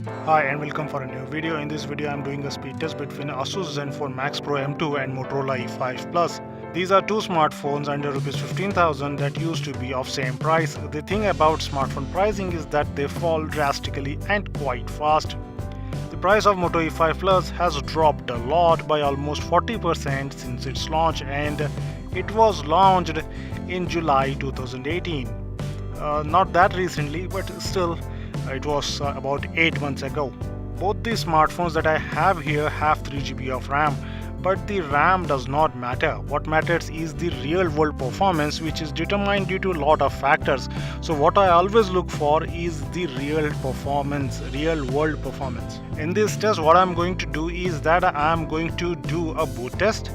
Hi and welcome for a new video. In this video I'm doing a speed test between Asus Zenfone Max Pro M2 and Motorola E5 Plus. These are two smartphones under Rs 15,000 that used to be of same price. The thing about smartphone pricing is that they fall drastically and quite fast. The price of Moto E5 Plus has dropped a lot by almost 40% since its launch, and it was launched in July 2018. Not that recently, but still it was about 8 months ago. Both the smartphones that I have here have 3 GB of RAM, but the RAM does not matter. What matters is the real world performance, which is determined due to a lot of factors. So what I always look for is the real world performance. In this test, what I'm going to do is that I'm going to do a boot test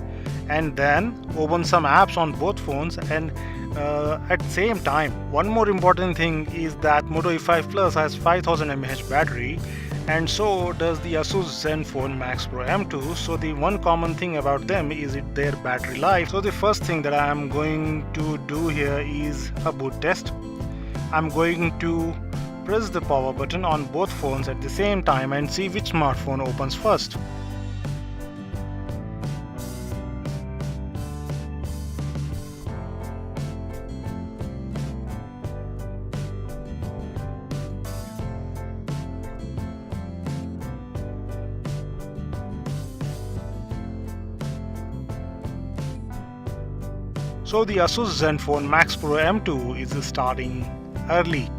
and then open some apps on both phones, and at the same time, one more important thing is that Moto E5 Plus has 5000 mAh battery, and so does the Asus Zenfone Max Pro M2. So the one common thing about them is their battery life. So the first thing that I am going to do here is a boot test. I'm going to press the power button on both phones at the same time and see which smartphone opens first. So the Asus Zenfone Max Pro M2 is starting early.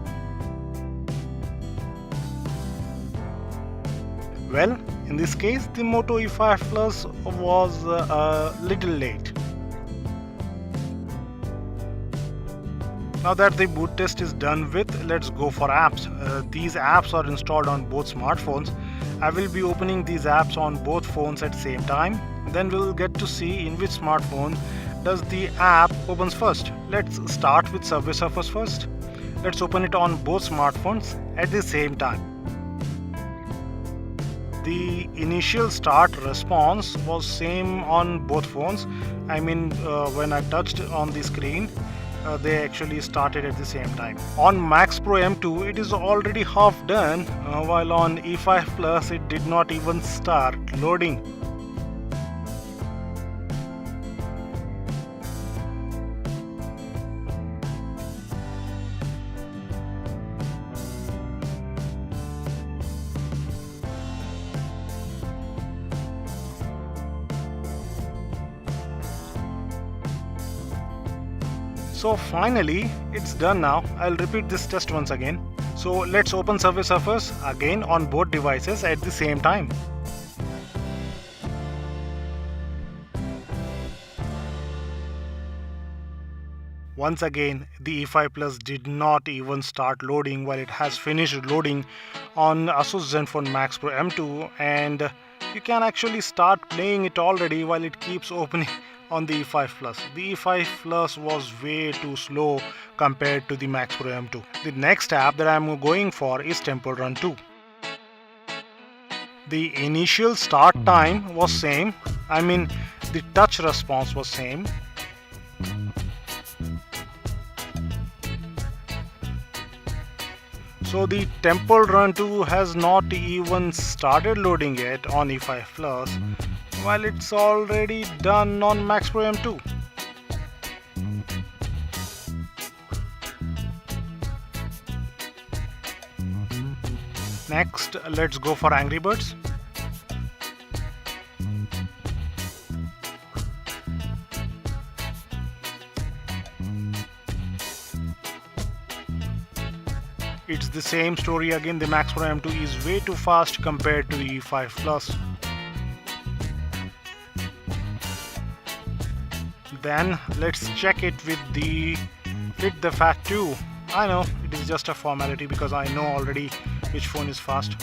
Well, in this case, the Moto E5 Plus was a little late. Now that the boot test is done with, let's go for apps. These apps are installed on both smartphones. I will be opening these apps on both phones at the same time. Then we'll get to see in which smartphone does the app opens first. Let's start with Subway Surfers first. Let's open it on both smartphones at the same time. The initial start response was same on both phones. I mean, when I touched on the screen, they actually started at the same time. On Max Pro M2 it is already half done, while on E5 Plus it did not even start loading. So finally, it's done now. I'll repeat this test once again. So let's open Subway Surfers again on both devices at the same time. Once again, the E5 Plus did not even start loading while it has finished loading on Asus Zenfone Max Pro M2, and you can actually start playing it already while it keeps opening on the E5 Plus. The E5 Plus was way too slow compared to the Max Pro M2. The next app that I'm going for is Temple Run 2. The initial start time was same. I mean, the touch response was same. So the Temple Run 2 has not even started loading yet on E5 Plus, while it's already done on Max Pro M2. Next, let's go for Angry Birds. It's the same story again. The Max Pro M2 is way too fast compared to the E5 Plus. Then let's check it with the Fit the Fat 2. I know it is just a formality because I know already which phone is fast.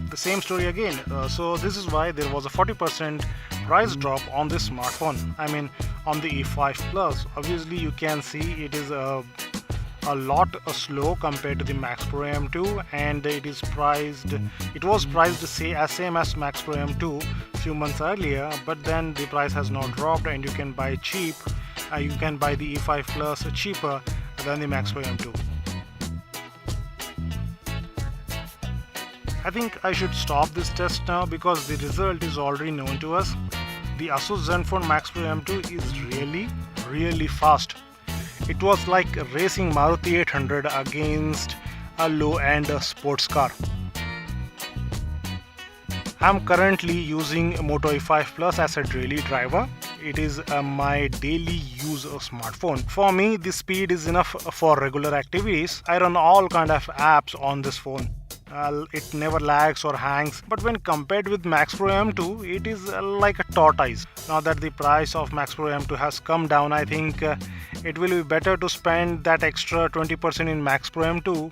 The same story again. So this is why there was a 40% price drop on this smartphone. I mean, on the E5 Plus. Obviously, you can see it is a a lot slow compared to the Max Pro M2, and it was priced same as Max Pro M2 few months earlier, but then the price has not dropped and you can buy cheap. You can buy the E5 Plus cheaper than the Max Pro M2. I think I should stop this test now because the result is already known to us. The Asus Zenfone Max Pro M2 is really fast. It was like racing Maruti 800 against a low-end sports car. I'm currently using Moto E5 Plus as a daily driver. It is my daily use smartphone. For me, the speed is enough for regular activities. I run all kind of apps on this phone. It never lags or hangs, but when compared with Max Pro M2, it is like a tortoise. Now that the price of Max Pro M2 has come down, I think it will be better to spend that extra 20% in Max Pro M2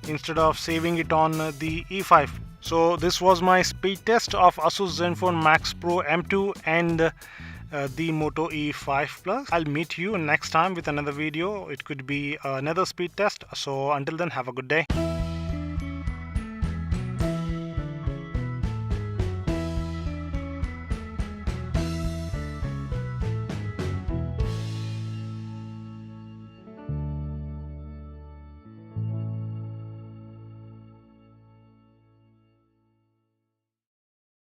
instead of saving it on the E5. So this was my speed test of Asus Zenfone Max Pro M2 and the Moto E5 Plus. I'll meet you next time with another video. It could be another speed test. So until then, have a good day.